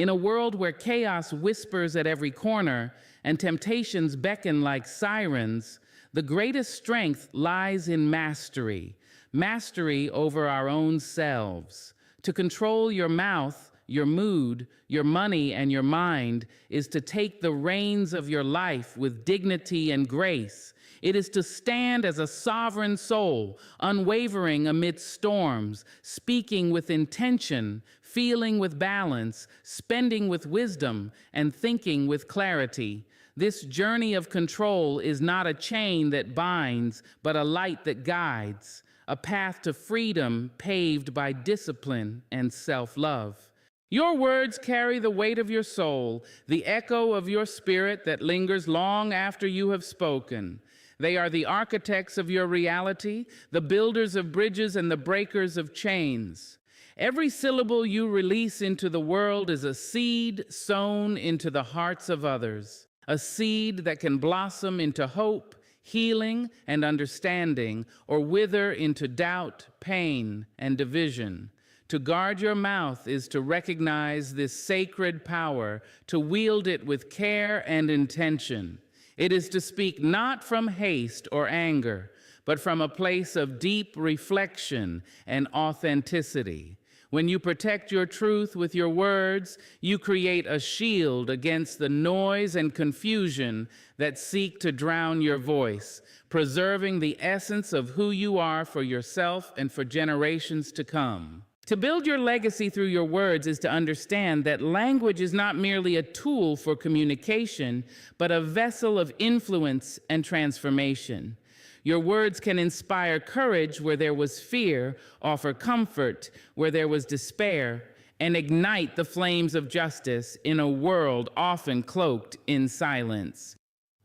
In a world where chaos whispers at every corner and temptations beckon like sirens, the greatest strength lies in mastery, mastery over our own selves. To control your mouth, your mood, your money, and your mind is to take the reins of your life with dignity and grace. It is to stand as a sovereign soul, unwavering amidst storms, speaking with intention, feeling with balance, spending with wisdom, and thinking with clarity. This journey of control is not a chain that binds, but a light that guides, a path to freedom paved by discipline and self-love. Your words carry the weight of your soul, the echo of your spirit that lingers long after you have spoken. They are the architects of your reality, the builders of bridges and the breakers of chains. Every syllable you release into the world is a seed sown into the hearts of others, a seed that can blossom into hope, healing, and understanding, or wither into doubt, pain, and division. To guard your mouth is to recognize this sacred power, to wield it with care and intention. It is to speak not from haste or anger, but from a place of deep reflection and authenticity. When you protect your truth with your words, you create a shield against the noise and confusion that seek to drown your voice, preserving the essence of who you are for yourself and for generations to come. To build your legacy through your words is to understand that language is not merely a tool for communication, but a vessel of influence and transformation. Your words can inspire courage where there was fear, offer comfort where there was despair, and ignite the flames of justice in a world often cloaked in silence.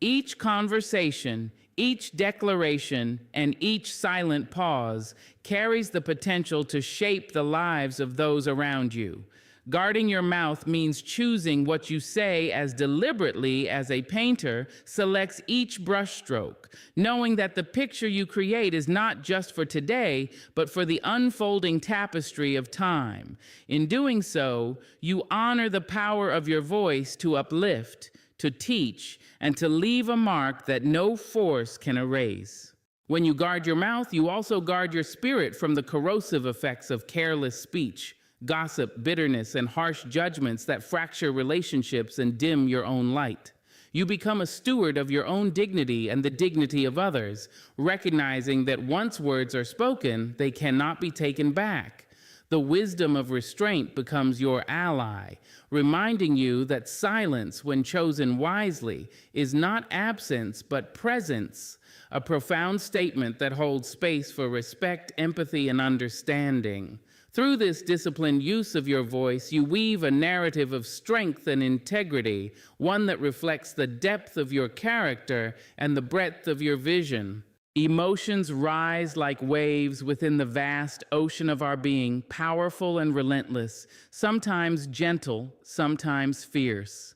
Each conversation, each declaration, and each silent pause carries the potential to shape the lives of those around you. Guarding your mouth means choosing what you say as deliberately as a painter selects each brushstroke, knowing that the picture you create is not just for today, but for the unfolding tapestry of time. In doing so, you honor the power of your voice to uplift, to teach, and to leave a mark that no force can erase. When you guard your mouth, you also guard your spirit from the corrosive effects of careless speech, gossip, bitterness, and harsh judgments that fracture relationships and dim your own light. You become a steward of your own dignity and the dignity of others, recognizing that once words are spoken, they cannot be taken back. The wisdom of restraint becomes your ally, reminding you that silence, when chosen wisely, is not absence but presence, a profound statement that holds space for respect, empathy, and understanding. Through this disciplined use of your voice, you weave a narrative of strength and integrity, one that reflects the depth of your character and the breadth of your vision. Emotions rise like waves within the vast ocean of our being, powerful and relentless, sometimes gentle, sometimes fierce.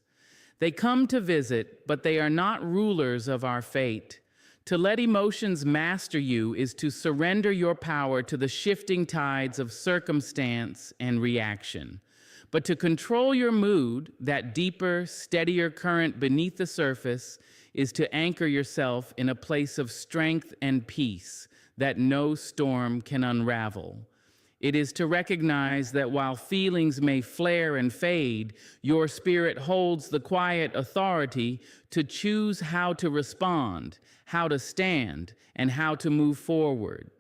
They come to visit, but they are not rulers of our fate. To let emotions master you is to surrender your power to the shifting tides of circumstance and reaction. But to control your mood, that deeper, steadier current beneath the surface, is to anchor yourself in a place of strength and peace that no storm can unravel. It is to recognize that while feelings may flare and fade, your spirit holds the quiet authority to choose how to respond, how to stand, and how to move forward.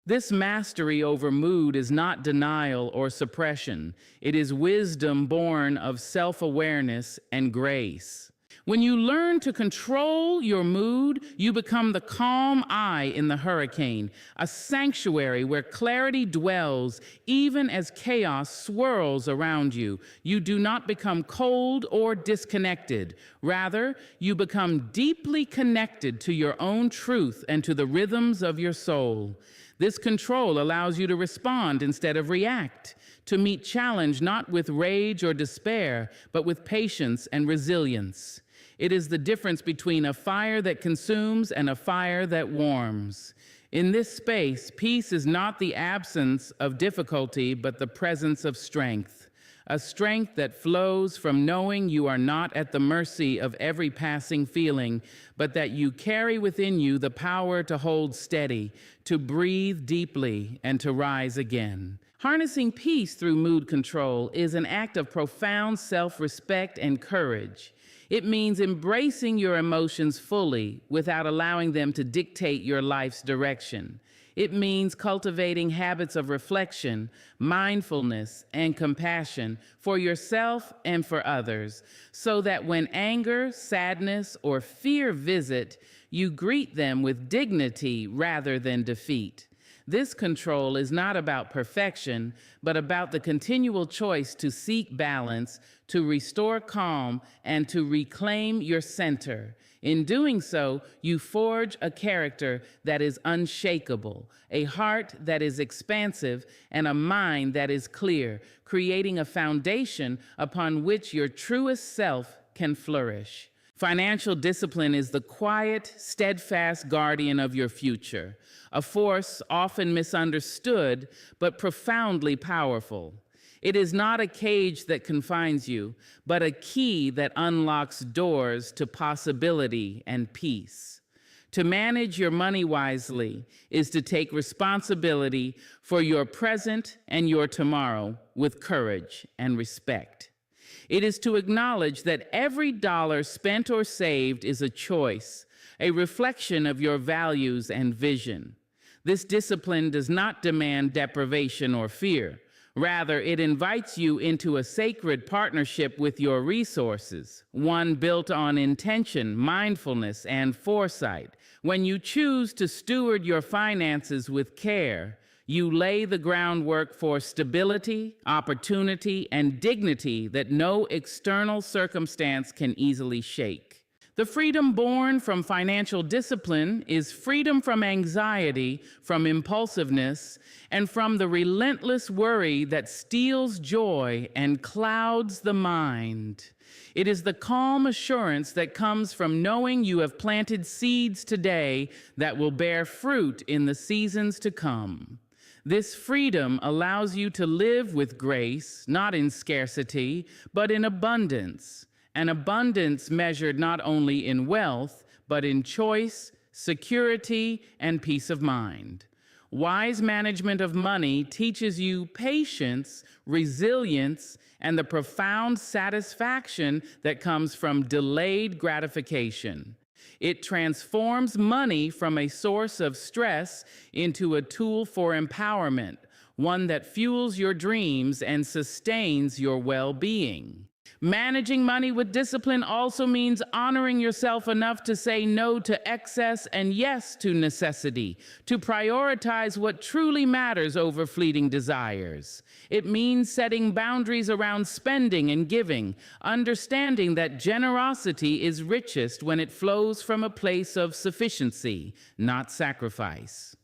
This mastery over mood is not denial or suppression. It is wisdom born of self-awareness and grace. When you learn to control your mood, you become the calm eye in the hurricane, a sanctuary where clarity dwells even as chaos swirls around you. You do not become cold or disconnected. Rather, you become deeply connected to your own truth and to the rhythms of your soul. This control allows you to respond instead of react, to meet challenge not with rage or despair, but with patience and resilience. It is the difference between a fire that consumes and a fire that warms. In this space, peace is not the absence of difficulty, but the presence of strength. a strength that flows from knowing you are not at the mercy of every passing feeling, but that you carry within you the power to hold steady, to breathe deeply, and to rise again. Harnessing peace through mood control is an act of profound self-respect and courage. It means embracing your emotions fully without allowing them to dictate your life's direction. It means cultivating habits of reflection, mindfulness, and compassion for yourself and for others, so that when anger, sadness, or fear visit, you greet them with dignity rather than defeat. This control is not about perfection, but about the continual choice to seek balance, to restore calm, and to reclaim your center. In doing so, you forge a character that is unshakable, a heart that is expansive, and a mind that is clear, creating a foundation upon which your truest self can flourish. Financial discipline is the quiet, steadfast guardian of your future, a force often misunderstood, but profoundly powerful. It is not a cage that confines you, but a key that unlocks doors to possibility and peace. To manage your money wisely is to take responsibility for your present and your tomorrow with courage and respect. It is to acknowledge that every dollar spent or saved is a choice, a reflection of your values and vision. This discipline does not demand deprivation or fear. Rather, it invites you into a sacred partnership with your resources, one built on intention, mindfulness, and foresight. When you choose to steward your finances with care, you lay the groundwork for stability, opportunity, and dignity that no external circumstance can easily shake. The freedom born from financial discipline is freedom from anxiety, from impulsiveness, and from the relentless worry that steals joy and clouds the mind. It is the calm assurance that comes from knowing you have planted seeds today that will bear fruit in the seasons to come. This freedom allows you to live with grace, not in scarcity, but in abundance. An abundance measured not only in wealth, but in choice, security, and peace of mind. Wise management of money teaches you patience, resilience, and the profound satisfaction that comes from delayed gratification. It transforms money from a source of stress into a tool for empowerment, one that fuels your dreams and sustains your well-being. Managing money with discipline also means honoring yourself enough to say no to excess and yes to necessity, to prioritize what truly matters over fleeting desires. It means setting boundaries around spending and giving, understanding that generosity is richest when it flows from a place of sufficiency, not sacrifice.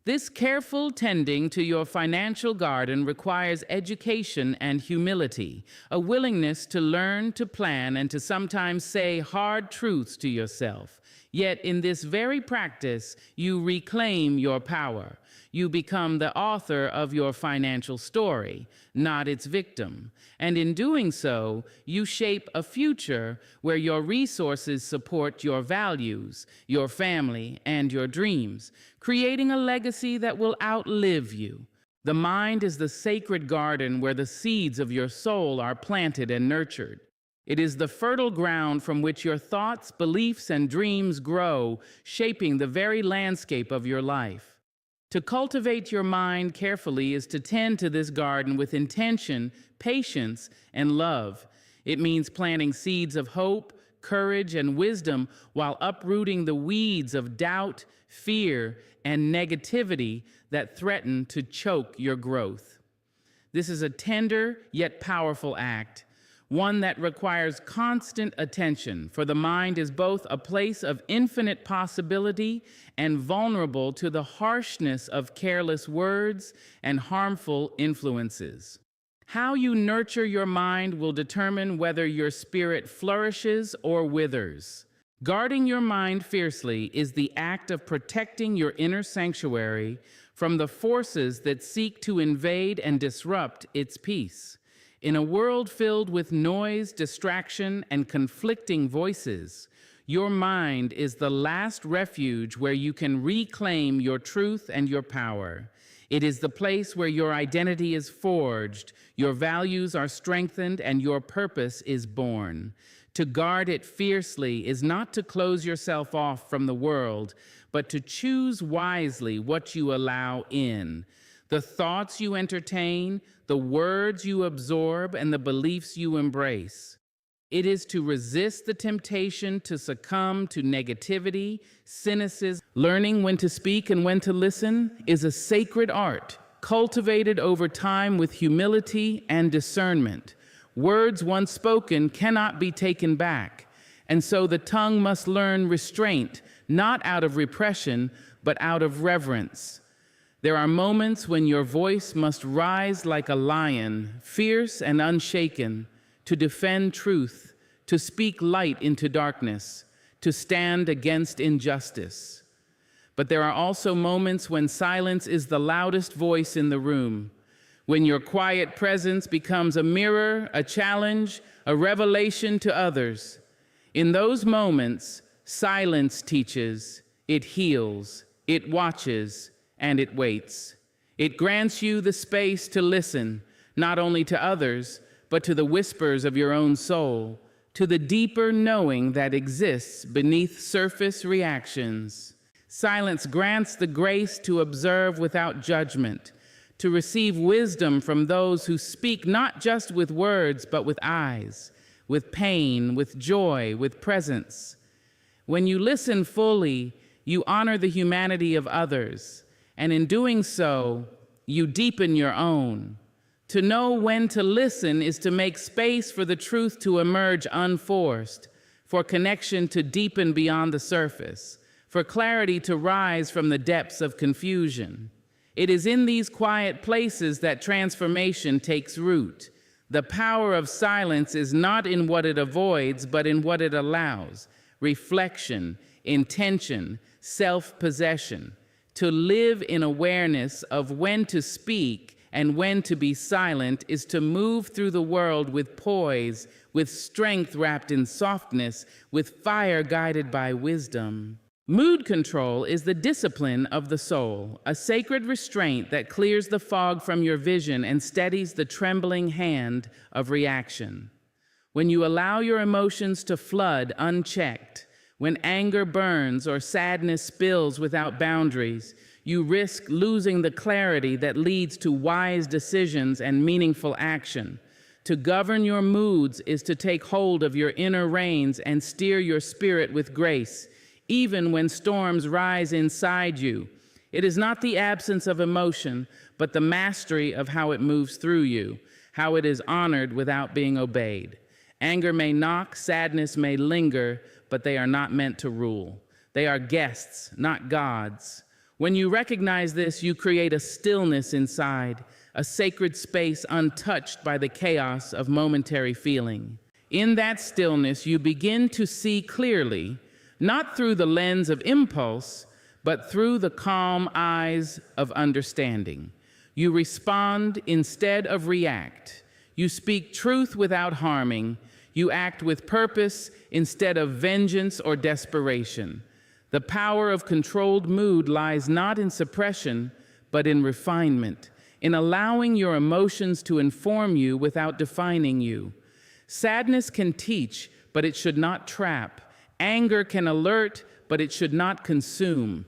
This careful tending to your financial garden requires education and humility, a willingness to learn, to plan, and to sometimes say hard truths to yourself. Yet in this very practice, you reclaim your power. You become the author of your financial story, not its victim. And in doing so, you shape a future where your resources support your values, your family, and your dreams, creating a legacy that will outlive you. The mind is the sacred garden where the seeds of your soul are planted and nurtured. It is the fertile ground from which your thoughts, beliefs, and dreams grow, shaping the very landscape of your life. To cultivate your mind carefully is to tend to this garden with intention, patience, and love. It means planting seeds of hope, courage, and wisdom while uprooting the weeds of doubt, fear, and negativity that threaten to choke your growth. This is a tender yet powerful act, one that requires constant attention, for the mind is both a place of infinite possibility and vulnerable to the harshness of careless words and harmful influences. How you nurture your mind will determine whether your spirit flourishes or withers. Guarding your mind fiercely is the act of protecting your inner sanctuary from the forces that seek to invade and disrupt its peace. In a world filled with noise, distraction, and conflicting voices, your mind is the last refuge where you can reclaim your truth and your power. It is the place where your identity is forged, your values are strengthened, and your purpose is born. To guard it fiercely is not to close yourself off from the world, but to choose wisely what you allow in. The thoughts you entertain, the words you absorb, and the beliefs you embrace. It is to resist the temptation to succumb to negativity, cynicism. Learning when to speak and when to listen is a sacred art, cultivated over time with humility and discernment. Words once spoken cannot be taken back, and so the tongue must learn restraint, not out of repression, but out of reverence. There are moments when your voice must rise like a lion, fierce and unshaken, to defend truth, to speak light into darkness, to stand against injustice. But there are also moments when silence is the loudest voice in the room, when your quiet presence becomes a mirror, a challenge, a revelation to others. In those moments, silence teaches, it heals, it watches, and it waits. It grants you the space to listen, not only to others, but to the whispers of your own soul, to the deeper knowing that exists beneath surface reactions. Silence grants the grace to observe without judgment, to receive wisdom from those who speak not just with words, but with eyes, with pain, with joy, with presence. When you listen fully, you honor the humanity of others, and in doing so, you deepen your own. To know when to listen is to make space for the truth to emerge unforced, for connection to deepen beyond the surface, for clarity to rise from the depths of confusion. It is in these quiet places that transformation takes root. The power of silence is not in what it avoids, but in what it allows: reflection, intention, self-possession. To live in awareness of when to speak and when to be silent is to move through the world with poise, with strength wrapped in softness, with fire guided by wisdom. Mood control is the discipline of the soul, a sacred restraint that clears the fog from your vision and steadies the trembling hand of reaction. When you allow your emotions to flood unchecked, when anger burns or sadness spills without boundaries, you risk losing the clarity that leads to wise decisions and meaningful action. To govern your moods is to take hold of your inner reins and steer your spirit with grace, even when storms rise inside you. It is not the absence of emotion, but the mastery of how it moves through you, how it is honored without being obeyed. Anger may knock, sadness may linger, but they are not meant to rule. They are guests, not gods. When you recognize this, you create a stillness inside, a sacred space untouched by the chaos of momentary feeling. In that stillness, you begin to see clearly, not through the lens of impulse, but through the calm eyes of understanding. You respond instead of react. You speak truth without harming. You act with purpose instead of vengeance or desperation. The power of controlled mood lies not in suppression, but in refinement, in allowing your emotions to inform you without defining you. Sadness can teach, but it should not trap. Anger can alert, but it should not consume.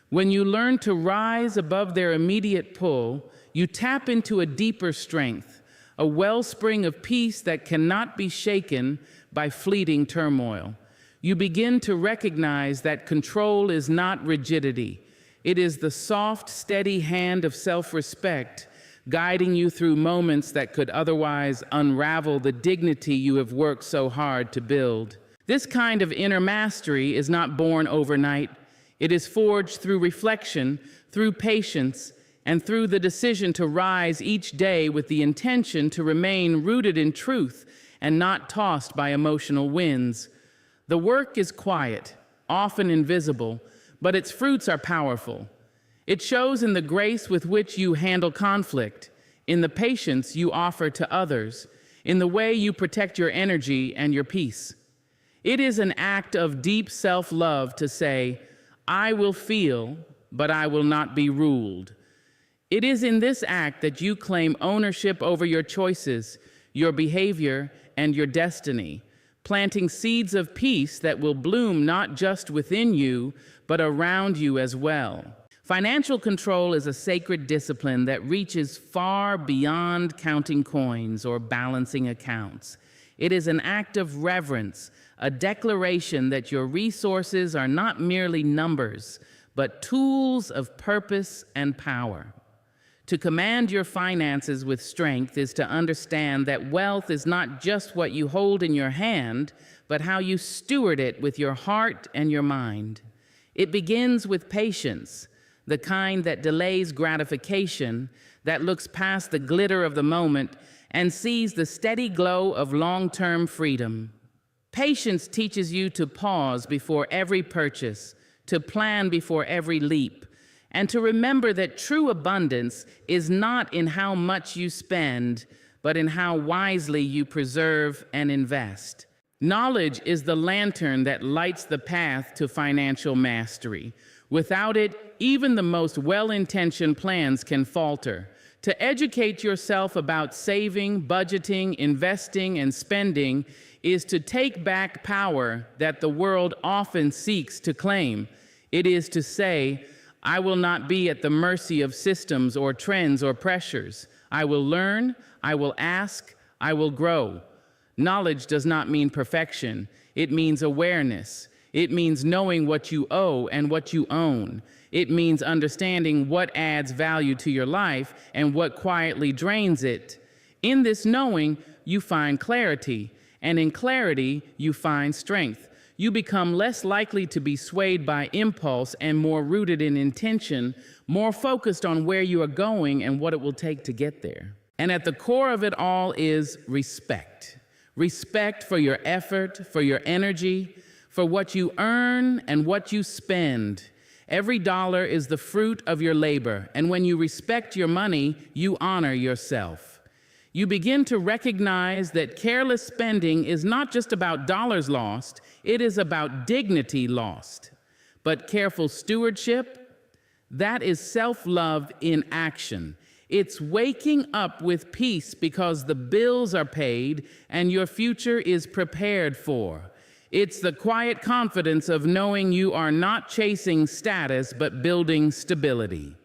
When you learn to rise above their immediate pull, you tap into a deeper strength, a wellspring of peace that cannot be shaken by fleeting turmoil. You begin to recognize that control is not rigidity. It is the soft, steady hand of self-respect, guiding you through moments that could otherwise unravel the dignity you have worked so hard to build. This kind of inner mastery is not born overnight. It is forged through reflection, through patience, and through the decision to rise each day with the intention to remain rooted in truth and not tossed by emotional winds. The work is quiet, often invisible, but its fruits are powerful. It shows in the grace with which you handle conflict, in the patience you offer to others, in the way you protect your energy and your peace. It is an act of deep self-love to say, I will feel, but I will not be ruled. It is in this act that you claim ownership over your choices, your behavior, and your destiny, planting seeds of peace that will bloom not just within you, but around you as well. Financial control is a sacred discipline that reaches far beyond counting coins or balancing accounts. It is an act of reverence, a declaration that your resources are not merely numbers, but tools of purpose and power. To command your finances with strength is to understand that wealth is not just what you hold in your hand, but how you steward it with your heart and your mind. It begins with patience, the kind that delays gratification, that looks past the glitter of the moment and sees the steady glow of long-term freedom. Patience teaches you to pause before every purchase, to plan before every leap, and to remember that true abundance is not in how much you spend, but in how wisely you preserve and invest. Knowledge is the lantern that lights the path to financial mastery. Without it, even the most well-intentioned plans can falter. To educate yourself about saving, budgeting, investing, and spending is to take back power that the world often seeks to claim. It is to say, I will not be at the mercy of systems or trends or pressures. I will learn, I will ask, I will grow. Knowledge does not mean perfection. It means awareness. It means knowing what you owe and what you own. It means understanding what adds value to your life and what quietly drains it. In this knowing, you find clarity, and in clarity, you find strength. You become less likely to be swayed by impulse and more rooted in intention, more focused on where you are going and what it will take to get there. And at the core of it all is respect. Respect for your effort, for your energy, for what you earn and what you spend. Every dollar is the fruit of your labor, and when you respect your money, you honor yourself. You begin to recognize that careless spending is not just about dollars lost, it is about dignity lost. But careful stewardship, that is self-love in action. It's waking up with peace because the bills are paid and your future is prepared for. It's the quiet confidence of knowing you are not chasing status, but building stability.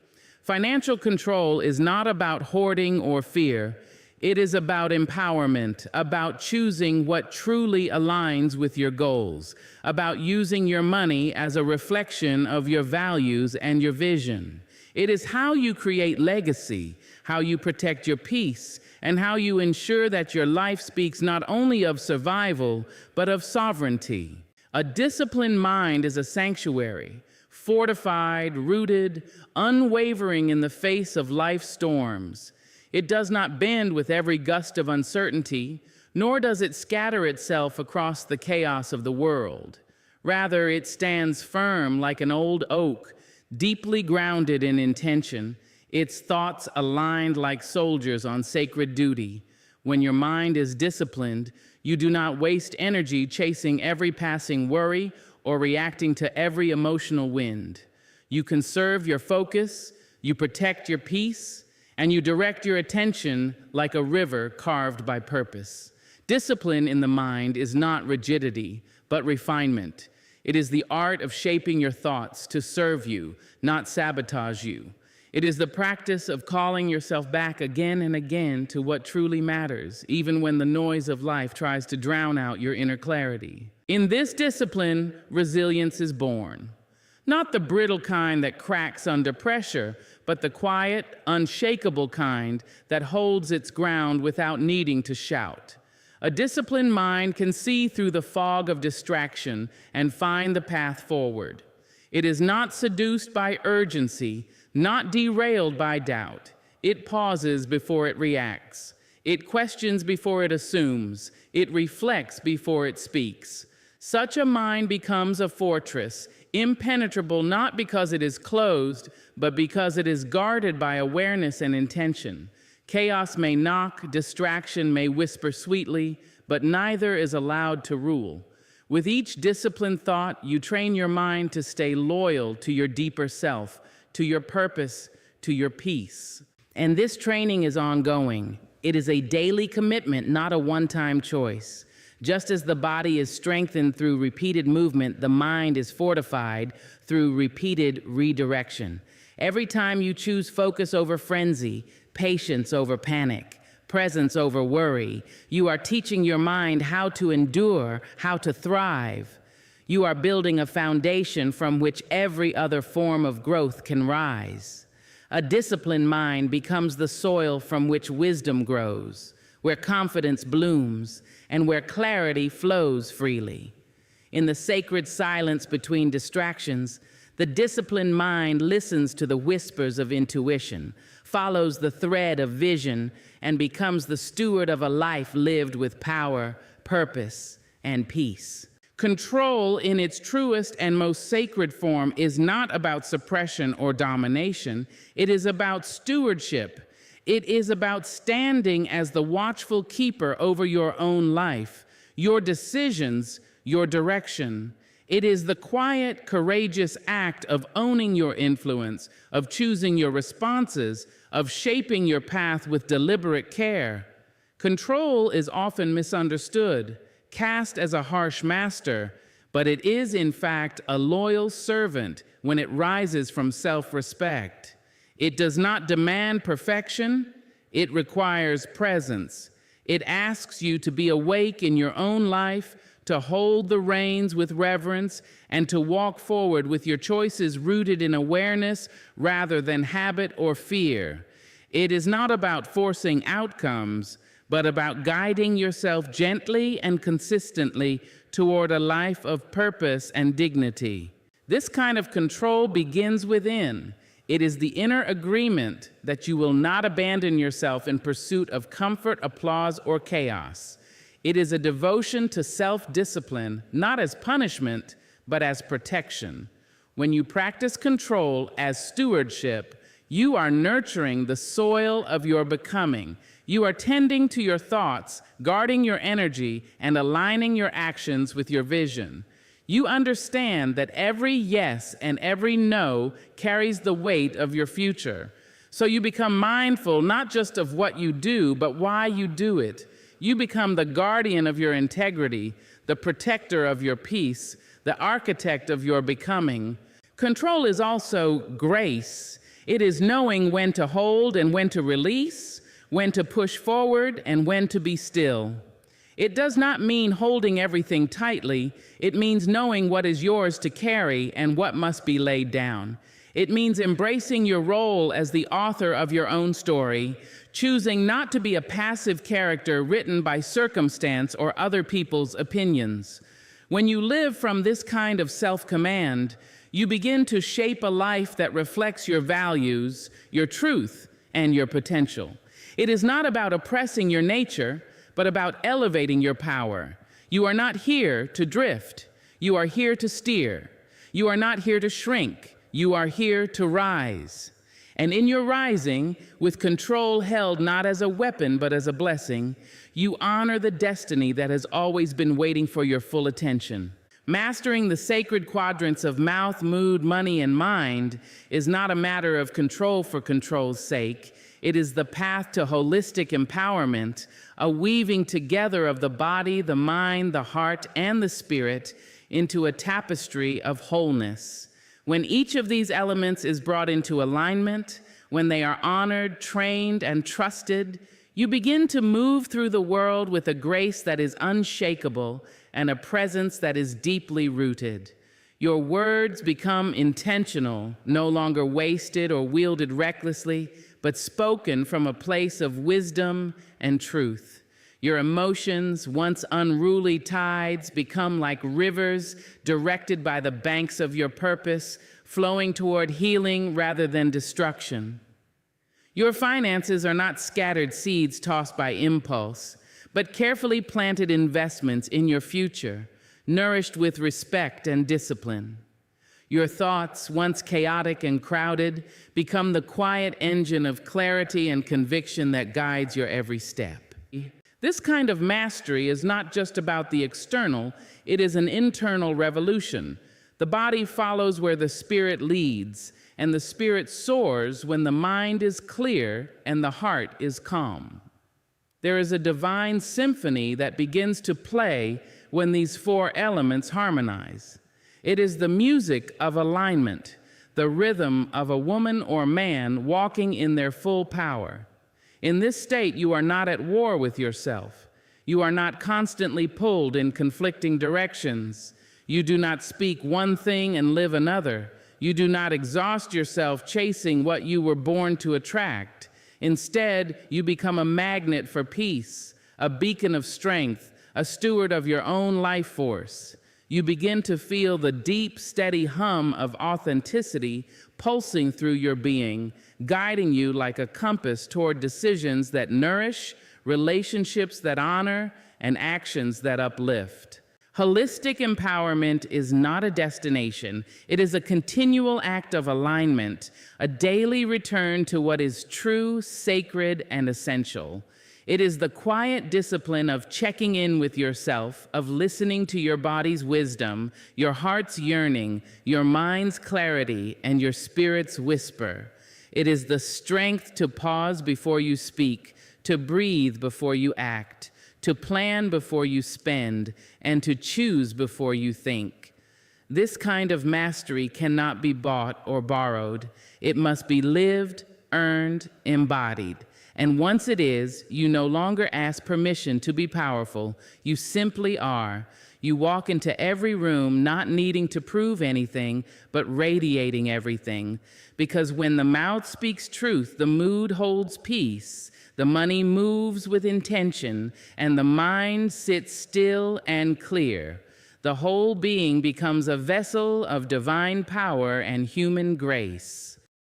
Financial control is not about hoarding or fear. It is about empowerment, about choosing what truly aligns with your goals, about using your money as a reflection of your values and your vision. It is how you create legacy, how you protect your peace, and how you ensure that your life speaks not only of survival, but of sovereignty. A disciplined mind is a sanctuary, fortified, rooted, unwavering in the face of life's storms. It does not bend with every gust of uncertainty, nor does it scatter itself across the chaos of the world. Rather, it stands firm like an old oak, deeply grounded in intention, its thoughts aligned like soldiers on sacred duty. When your mind is disciplined, you do not waste energy chasing every passing worry or reacting to every emotional wind. You conserve your focus, you protect your peace, and you direct your attention like a river carved by purpose. Discipline in the mind is not rigidity, but refinement. It is the art of shaping your thoughts to serve you, not sabotage you. It is the practice of calling yourself back again and again to what truly matters, even when the noise of life tries to drown out your inner clarity. In this discipline, resilience is born. Not the brittle kind that cracks under pressure, but the quiet, unshakable kind that holds its ground without needing to shout. A disciplined mind can see through the fog of distraction and find the path forward. It is not seduced by urgency, not derailed by doubt. It pauses before it reacts. It questions before it assumes. It reflects before it speaks. Such a mind becomes a fortress, impenetrable not because it is closed, but because it is guarded by awareness and intention. Chaos may knock, distraction may whisper sweetly, but neither is allowed to rule. With each disciplined thought, you train your mind to stay loyal to your deeper self, to your purpose, to your peace. And this training is ongoing. It is a daily commitment, not a one-time choice. Just as the body is strengthened through repeated movement, the mind is fortified through repeated redirection. Every time you choose focus over frenzy, patience over panic, presence over worry, you are teaching your mind how to endure, how to thrive. You are building a foundation from which every other form of growth can rise. A disciplined mind becomes the soil from which wisdom grows, where confidence blooms, and where clarity flows freely. In the sacred silence between distractions, the disciplined mind listens to the whispers of intuition, follows the thread of vision, and becomes the steward of a life lived with power, purpose, and peace. Control in its truest and most sacred form is not about suppression or domination. It is about stewardship. It is about standing as the watchful keeper over your own life, your decisions, your direction. It is the quiet, courageous act of owning your influence, of choosing your responses, of shaping your path with deliberate care. Control is often misunderstood, cast as a harsh master, but it is in fact a loyal servant when it rises from self-respect. It does not demand perfection, it requires presence. It asks you to be awake in your own life, to hold the reins with reverence, and to walk forward with your choices rooted in awareness rather than habit or fear. It is not about forcing outcomes, but about guiding yourself gently and consistently toward a life of purpose and dignity. This kind of control begins within. It is the inner agreement that you will not abandon yourself in pursuit of comfort, applause, or chaos. It is a devotion to self-discipline, not as punishment, but as protection. When you practice control as stewardship, you are nurturing the soil of your becoming. You are tending to your thoughts, guarding your energy, and aligning your actions with your vision. You understand that every yes and every no carries the weight of your future. So you become mindful not just of what you do, but why you do it. You become the guardian of your integrity, the protector of your peace, the architect of your becoming. Control is also grace. It is knowing when to hold and when to release, when to push forward and when to be still. It does not mean holding everything tightly. It means knowing what is yours to carry and what must be laid down. It means embracing your role as the author of your own story, choosing not to be a passive character written by circumstance or other people's opinions. When you live from this kind of self-command, you begin to shape a life that reflects your values, your truth, and your potential. It is not about oppressing your nature, but about elevating your power. You are not here to drift. You are here to steer. You are not here to shrink. You are here to rise. And in your rising, with control held not as a weapon but as a blessing, you honor the destiny that has always been waiting for your full attention. Mastering the sacred quadrants of mouth, mood, money, and mind is not a matter of control for control's sake. It is the path to holistic empowerment, a weaving together of the body, the mind, the heart, and the spirit into a tapestry of wholeness. When each of these elements is brought into alignment, when they are honored, trained, and trusted, you begin to move through the world with a grace that is unshakable and a presence that is deeply rooted. Your words become intentional, no longer wasted or wielded recklessly, but spoken from a place of wisdom and truth. Your emotions, once unruly tides, become like rivers directed by the banks of your purpose, flowing toward healing rather than destruction. Your finances are not scattered seeds tossed by impulse, but carefully planted investments in your future, nourished with respect and discipline. Your thoughts, once chaotic and crowded, become the quiet engine of clarity and conviction that guides your every step. This kind of mastery is not just about the external, it is an internal revolution. The body follows where the spirit leads, and the spirit soars when the mind is clear and the heart is calm. There is a divine symphony that begins to play when these four elements harmonize. It is the music of alignment, the rhythm of a woman or man walking in their full power. In this state, you are not at war with yourself. You are not constantly pulled in conflicting directions. You do not speak one thing and live another. You do not exhaust yourself chasing what you were born to attract. Instead, you become a magnet for peace, a beacon of strength, a steward of your own life force. You begin to feel the deep, steady hum of authenticity pulsing through your being, guiding you like a compass toward decisions that nourish, relationships that honor, and actions that uplift. Holistic empowerment is not a destination. It is a continual act of alignment, a daily return to what is true, sacred, and essential. It is the quiet discipline of checking in with yourself, of listening to your body's wisdom, your heart's yearning, your mind's clarity, and your spirit's whisper. It is the strength to pause before you speak, to breathe before you act, to plan before you spend, and to choose before you think. This kind of mastery cannot be bought or borrowed. It must be lived, earned, embodied. And once it is, you no longer ask permission to be powerful. You simply are. You walk into every room not needing to prove anything, but radiating everything. Because when the mouth speaks truth, the mood holds peace, the money moves with intention, and the mind sits still and clear. The whole being becomes a vessel of divine power and human grace.